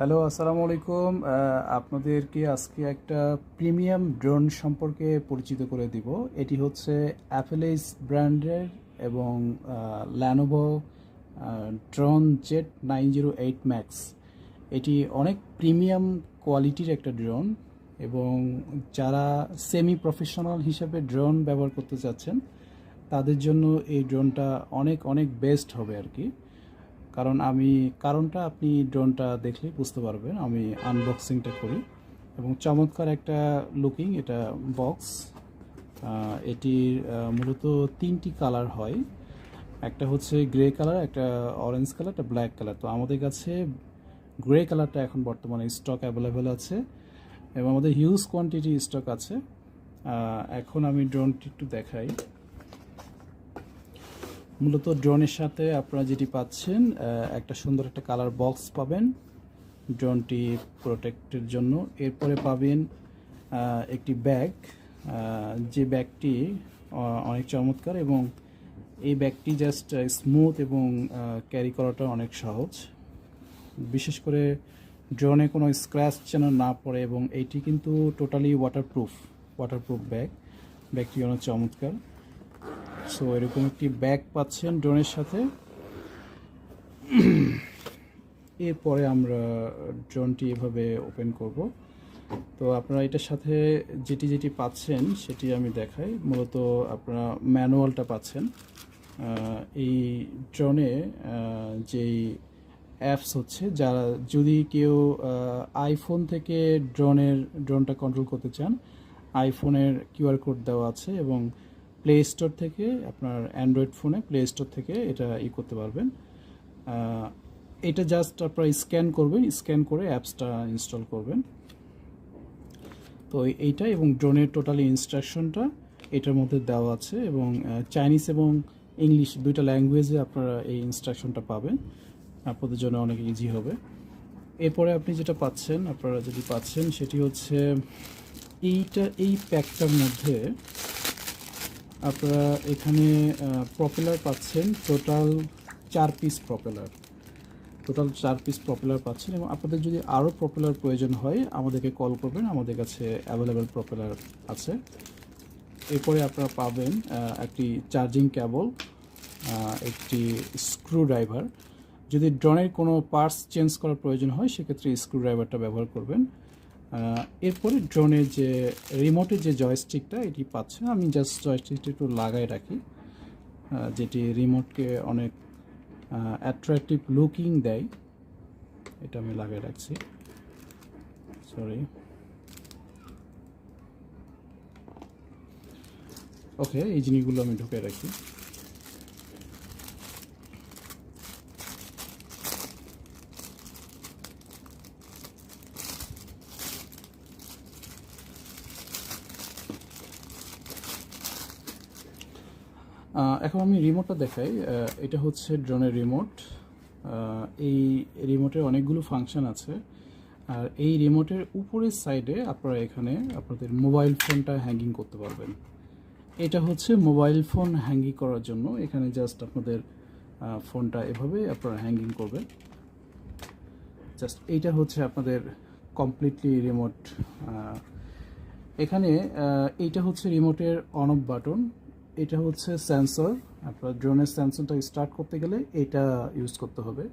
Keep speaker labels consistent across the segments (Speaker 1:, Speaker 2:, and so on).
Speaker 1: Hello, আসসালামু আলাইকুম। আপনাদেরকে আজকে একটা প্রিমিয়াম ড্রোন সম্পর্কে পরিচিত করে দিব। এটি হচ্ছে অ্যাপেলেস ব্র্যান্ডের এবং ল্যানোভো ড্রোন Z908 Max। এটি অনেক প্রিমিয়াম কোয়ালিটির একটা ড্রোন এবং যারা সেমি প্রফেশনাল হিসেবে ড্রোন ব্যবহার করতে চাচ্ছেন তাদের জন্য এই ড্রোনটা অনেক অনেক বেস্ট হবে আর কি। কারণটা আপনি ড্রোনটা দেখলেই বুঝতে পারবেন। আমি আনবক্সিংটা করি এবং চমৎকার একটা লুকিং এটা বক্স। এটির মূলত তিনটি কালার হয়, একটা হচ্ছে গ্রে কালার, একটা অরেঞ্জ কালার, একটা ব্ল্যাক কালার। তো আমাদের কাছে গ্রে কালারটা এখন বর্তমানে স্টক অ্যাভেলেবেল আছে এবং আমাদের হিউজ কোয়ান্টিটি স্টক আছে। এখন আমি ড্রোনটি একটু দেখাই। মূলত ড্রোনের সাথে আপনারা যেটি পাচ্ছেন, একটা সুন্দর একটা কালার বক্স পাবেন ড্রোনটি প্রোটেক্টের জন্য। এরপরে পাবেন একটি ব্যাগ, যে ব্যাগটি অনেক চমৎকার এবং এই ব্যাগটি জাস্ট স্মুথ এবং ক্যারি করাটা অনেক সহজ। বিশেষ করে ড্রোনে কোনো স্ক্র্যাচ যেন না পড়ে, এবং এইটি কিন্তু টোটালি ওয়াটারপ্রুফ ব্যাগটি অনেক চমৎকার। সো এরকম একটি ব্যাগ পাচ্ছেন ড্রোনের সাথে। এরপরে আমরা ড্রোনটি এভাবে ওপেন করব। তো আপনারা এটার সাথে যেটি পাচ্ছেন সেটি আমি দেখাই। মূলত আপনারা ম্যানুয়ালটা পাচ্ছেন। এই ড্রোনে যেই অ্যাপস হচ্ছে, যারা যদি কেউ আইফোন থেকে ড্রোনটা কন্ট্রোল করতে চান, আইফোনের কিউআর কোড দেওয়া আছে এবং প্লে স্টোর থেকে আপনার অ্যান্ড্রয়েড ফোনে প্লে স্টোর থেকে এটা করতে পারবেন। এটা জাস্ট আপনারা স্ক্যান করে অ্যাপসটা ইনস্টল করবেন। তো এইটা এবং ড্রোনের টোটালি ইনস্ট্রাকশনটা এটার মধ্যে দেওয়া আছে এবং চাইনিজ এবং ইংলিশ দুইটা ল্যাঙ্গুয়েজে আপনারা এই ইনস্ট্রাকশনটা পাবেন। আপনাদের জন্য অনেক ইজি হবে। এরপরে আপনি আপনারা যেটি পাচ্ছেন সেটি হচ্ছে এই প্যাকটার মধ্যে আপনারা এখানে প্রপেলার পাচ্ছেন টোটাল 4 পিস প্রপেলার পাচ্ছেন। এবং আপনাদের যদি আরও প্রপেলার প্রয়োজন হয় আমাদেরকে কল করবেন, আমাদের কাছে অ্যাভেলেবেল প্রপেলার আছে। এরপরে আপনারা পাবেন একটি চার্জিং কেবল, একটি স্ক্রুড্রাইভার। যদি ড্রোনের কোনো পার্টস চেঞ্জ করার প্রয়োজন হয় সেক্ষেত্রে স্ক্রুড্রাইভারটা ব্যবহার করবেন। এরপরে ড্রোনের যে রিমোটের যে জয়স্টিকটা এটি পাচ্ছেন। আমি জাস্ট জয়স্টিকটা একটু লাগাই রাখি, যেটি রিমোটকে অনেক অ্যাট্রাকটিভ লুকিং দেয়। এটা আমি লাগাই রাখছি, সরি। ওকে, এই জিনিসগুলো আমি ঢুকে রাখি। এখন আমি রিমোটটা দেখাই। এটা হচ্ছে ড্রোনের রিমোট। এই রিমোটের অনেকগুলো ফাংশন আছে, আর এই রিমোটের উপরের সাইডে আপনারা এখানে আপনাদের মোবাইল ফোনটা হ্যাঙ্গিং করতে পারবেন। এটা হচ্ছে মোবাইল ফোন হ্যাঙ্গিং করার জন্য। এখানে জাস্ট আপনাদের ফোনটা এভাবে আপনারা হ্যাঙ্গিং করবেন। জাস্ট এইটা হচ্ছে আপনাদের কমপ্লিটলি রিমোট। এখানে এইটা হচ্ছে রিমোটের অন অফ বাটন। এটা হচ্ছে সেন্সর। আপনার ড্রোনের সেন্সরটা স্টার্ট করতে গেলে এটা ইউজ করতে হবে।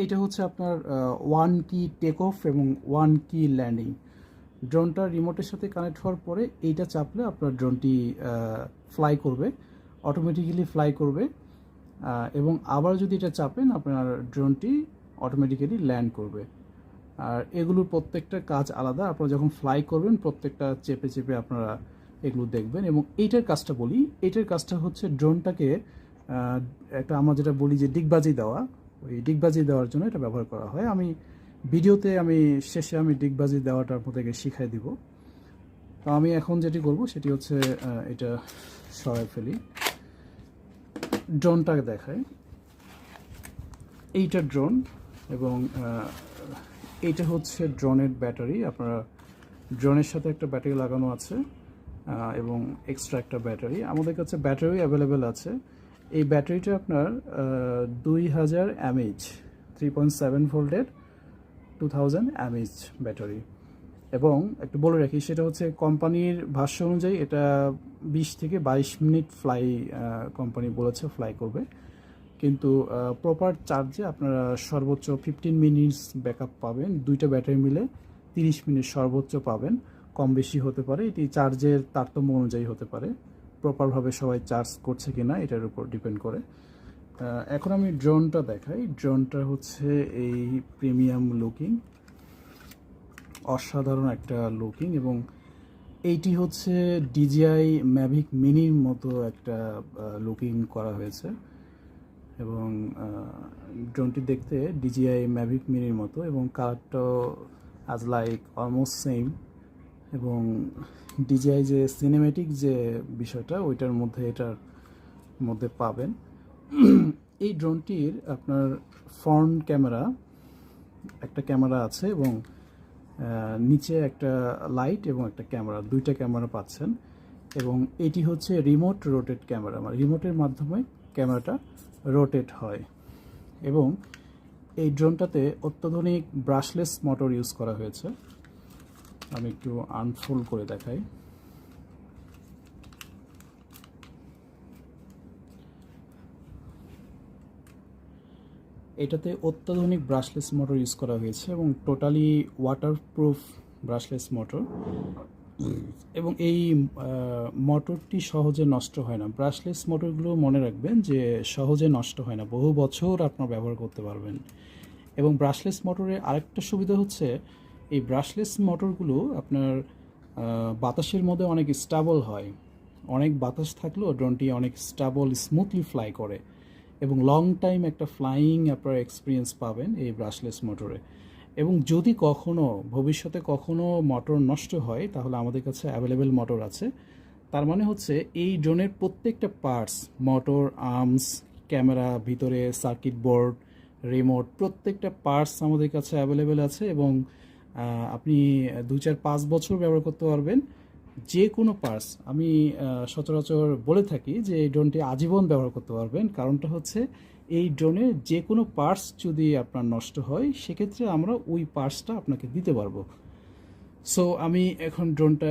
Speaker 1: এটা হচ্ছে আপনার 1 কি টেক অফ এবং 1 কি ল্যান্ডিং। ড্রোনটা রিমোটের সাথে কানেক্ট হওয়ার পরে এইটা চাপলে আপনার ড্রোনটি অটোমেটিক্যালি ফ্লাই করবে। এবং আবার যদি এটা চাপেন আপনার ড্রোনটি অটোমেটিক্যালি ল্যান্ড করবে। আর এগুলোর প্রত্যেকটা কাজ আলাদা। আপনারা যখন ফ্লাই করবেন প্রত্যেকটা চেপে আপনারা এগুলো দেখবেন। এবং এইটার কাজটা হচ্ছে ড্রোনটাকে একটা আমরা যেটা বলি যে ডিগবাজি দেওয়া, ওই ডিগবাজি দেওয়ার জন্য এটা ব্যবহার করা হয়। ভিডিওতে শেষে আমি ডিগবাজি দেওয়াটা আপনাদেরকে শিখাই দিব। তো আমি এখন যেটি করব সেটি হচ্ছে এটা সরাই ফেলি, ড্রোনটাকে দেখাই। এইটা ড্রোন এবং এইটা হচ্ছে ড্রোনের ব্যাটারি। আপনারা ড্রোনের সাথে একটা ব্যাটারি লাগানো আছে এবং এক্সট্রা একটা ব্যাটারি। আমাদের কাছে ব্যাটারি অ্যাভেলেবেল আছে। এই ব্যাটারিটা আপনার 2000 mAh 3.7 ভোল্টের 2000 mAh ব্যাটারি। এবং একটু বলে রাখি, সেটা হচ্ছে কোম্পানির ভাষ্য অনুযায়ী এটা 20 থেকে 22 মিনিট ফ্লাই কোম্পানি বলেছে ফ্লাই করবে, কিন্তু প্রপার চার্জে আপনারা সর্বোচ্চ 15 মিনিটস ব্যাকআপ পাবেন। দুইটা ব্যাটারি মিলে 30 মিনিট সর্বোচ্চ পাবেন, কম বেশি হতে পারে, এটি চার্জের তারতম্য অনুযায়ী হতে পারে, প্রপারভাবে সবাই চার্জ করছে কি না এটার উপর ডিপেন্ড করে। এখন আমি ড্রোনটা দেখাই। ড্রোনটা হচ্ছে এই প্রিমিয়াম লুকিং, অসাধারণ একটা লুকিং, এবং এইটি হচ্ছে DJI Mavic মিনির মতো একটা লুকিং করা হয়েছে, এবং ড্রোনটি দেখতে DJI Mavic মিনির মতো, এবং কালারটাও আজ লাইক অলমোস্ট সেম, এবং DJI যে সিনেমেটিক যে বিষয়টা ওইটার মধ্যে এটার মধ্যে পাবেন। এই ড্রোনটির আপনার ফ্রন্ট ক্যামেরা, একটা ক্যামেরা আছে, এবং নিচে একটা লাইট এবং একটা ক্যামেরা, দুইটা ক্যামেরা পাচ্ছেন, এবং এটি হচ্ছে রিমোট রোটেট ক্যামেরা, মানে রিমোটের মাধ্যমে ক্যামেরাটা রোটেট হয়। এবং এই ড্রোনটাতে অত্যাধুনিক ব্রাশলেস মোটর ইউজ করা হয়েছে। আমি একটু আনফোল্ড করে দেখাই। এটাতে অত্যাধুনিক ব্রাশলেস মোটর ইউজ করা হয়েছে, এবং টোটালি ওয়াটারপ্রুফ ব্রাশলেস মোটর, এবং এই মোটরটি সহজে নষ্ট হয় না। ব্রাশলেস মোটরগুলো মনে রাখবেন যে সহজে নষ্ট হয় না, বহু বছর আপনার ব্যবহার করতে পারবেন। এবং ব্রাশলেস মোটরের আরেকটা সুবিধা হচ্ছে, এই ব্রাশলেস মোটরগুলো আপনার বাতাসের মধ্যে অনেক স্টেবল হয়, অনেক বাতাস থাকলেও ড্রোনটি অনেক স্টেবল স্মুথলি ফ্লাই করে, এবং লং টাইম একটা ফ্লাইং আপনারা এক্সপিরিয়েন্স পাবেন এই ব্রাশলেস মোটরে। এবং যদি কখনো ভবিষ্যতে কখনো মোটর নষ্ট হয়, তাহলে আমাদের কাছে অ্যাভেলেবেল মোটর আছে। তার মানে হচ্ছে এই ড্রোনের প্রত্যেকটা পার্টস, মোটর, আর্মস, ক্যামেরা, ভিতরে সার্কিট বোর্ড, রিমোট, প্রত্যেকটা পার্টস আমাদের কাছে অ্যাভেলেবেল আছে, এবং আপনি 2-4-5 বছর ব্যবহার করতে পারবেন যে কোনো পার্টস। আমি সচরাচর বলে থাকি যে এই ড্রোনটি আজীবন ব্যবহার করতে পারবেন, কারণটা হচ্ছে এই ড্রোনের যে কোনো পার্টস যদি আপনার নষ্ট হয়, সেক্ষেত্রে আমরা ওই পার্টসটা আপনাকে দিতে পারবো। সো আমি এখন ড্রোনটা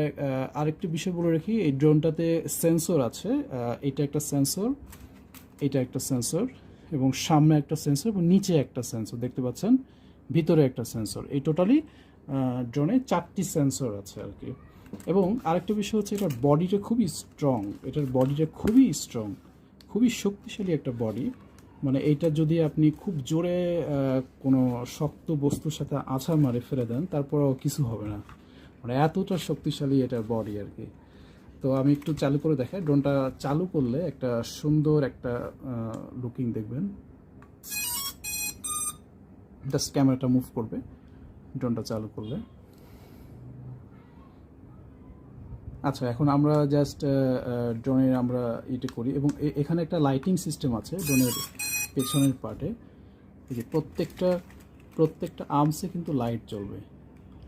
Speaker 1: আরেকটি বিষয় বলে রাখি, এই ড্রোনটাতে সেন্সর আছে। এটা একটা সেন্সর, এটা একটা সেন্সর, এবং সামনে একটা সেন্সর, এবং নিচে একটা সেন্সর দেখতে পাচ্ছেন, ভিতরে একটা সেন্সর। এই টোটালি ড্রোনে 4টি সেন্সর আছে আর কি। এবং আরেকটা বিষয় হচ্ছে এটার বডিটা খুবই স্ট্রং, এটার বডিটা খুবই স্ট্রং, খুবই শক্তিশালী একটা বডি। মানে এইটা যদি আপনি খুব জোরে কোনো শক্ত বস্তুর সাথে আছাড় মারে ফেলে দেন, তারপরেও কিছু হবে না, মানে এতটা শক্তিশালী এটার বডি আর কি। তো আমি একটু চালু করে দেখাই। ড্রোনটা চালু করলে একটা সুন্দর একটা লুকিং দেখবেন। জাস্ট ক্যামেরাটা মুভ করবে ড্রোনটা চালু করলে। আচ্ছা, এখন আমরা জাস্ট ড্রোনের আমরা এটা করি, এবং এখানে একটা লাইটিং সিস্টেম আছে ড্রোনের পেছনের পার্টে। এই যে প্রত্যেকটা আর্মসে কিন্তু লাইট জ্বলবে,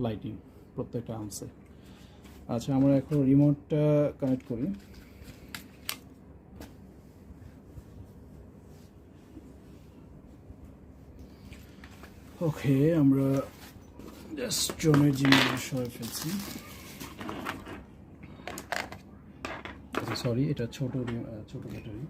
Speaker 1: লাইটিং প্রত্যেকটা আর্মসে। আচ্ছা, আমরা এখন রিমোটটা কানেক্ট করি। ওকে, আমরা জাস্ট ড্রোনের জিনিস সরে ফেলছি। সরি, এটা ছোট ব্যাটারি।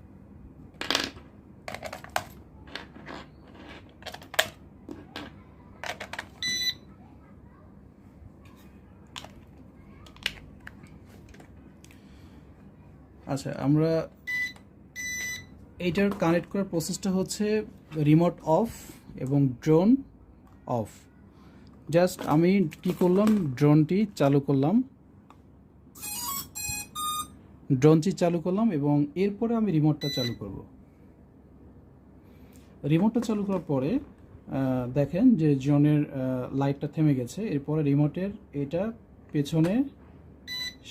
Speaker 1: আচ্ছা, আমরা এইটার কানেক্ট করার প্রসেসটা হচ্ছে রিমোট অফ এবং ড্রোন অফ। জাস্ট আমি কি করলাম, ড্রোনটি চালু করলাম, এবং এরপরে আমি রিমোটটা চালু করব। রিমোটটা চালু করার পরে দেখেন যে ড্রোনের লাইটটা থেমে গেছে। এরপরে রিমোটের এটা পেছনে,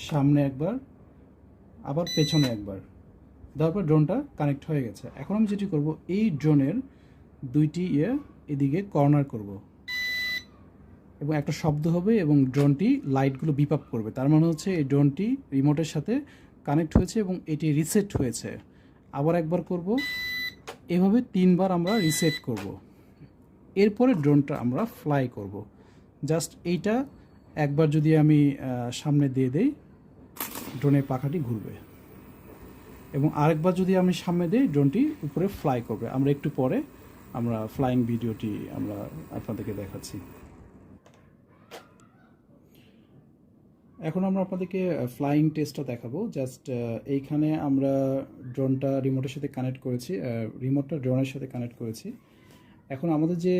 Speaker 1: সামনে একবার, আবার পেছনে একবার, তারপর ড্রোনটা কানেক্ট হয়ে গেছে। এখন আমি যেটি করব, এই ড্রোনের দুইটি এদিকে কর্নার করব, এবং একটা শব্দ হবে, এবং ড্রোনটি লাইটগুলো বিপ আপ করবে। তার মানে হচ্ছে এই ড্রোনটি রিমোটের সাথে কানেক্ট হয়েছে এবং এটি রিসেট হয়েছে। আবার একবার করব, এভাবে 3বার আমরা রিসেট করব। এরপরে ড্রোনটা আমরা ফ্লাই করব। জাস্ট এইটা একবার যদি আমি সামনে দিয়ে দেই, ড্রোনের পাখাটি ঘুরবে, এবং আরেকবার যদি আমি সামনে দিই, ড্রোনটি উপরে ফ্লাই করবে। আমরা একটু পরে আমরা ফ্লাইং ভিডিওটি আমরা আপনাদেরকে দেখাচ্ছি। এখন আমরা আপনাদেরকে ফ্লাইং টেস্টটা দেখাবো। জাস্ট এইখানে আমরা ড্রোনটা রিমোটের সাথে কানেক্ট করেছি, রিমোটটা ড্রোনের সাথে কানেক্ট করেছি। এখন আমাদের যে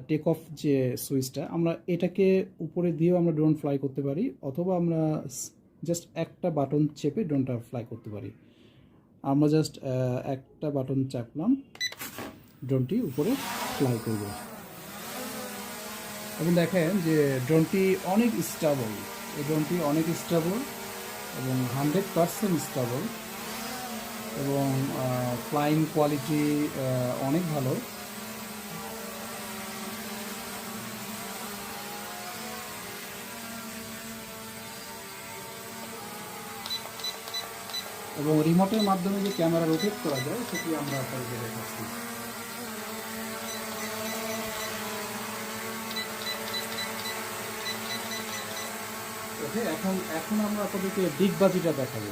Speaker 1: টেক অফ যে সুইচটা, আমরা এটাকে উপরে দিয়েও আমরা ড্রোন ফ্লাই করতে পারি, অথবা আমরা জাস্ট একটা বাটন চেপে ড্রোনটা ফ্লাই করতে পারি। আমরা জাস্ট একটা বাটন চাপলাম, ড্রোনটি উপরে ফ্লাই করবে। এবং দেখেন যে ড্রোনটি অনেক স্টেবল, এই ড্রোনটি অনেক স্টেবল এবং 100% স্টেবল, এবং ফ্লাইং কোয়ালিটি অনেক ভালো। এবং রিমোটের মাধ্যমে যে ক্যামেরা রোটেট করা যায় সেটি আমরা আপনাদের দেখাচ্ছি। ওকে, এখন আমরা আপনাদেরকে ডিগবাজিটা দেখাবো।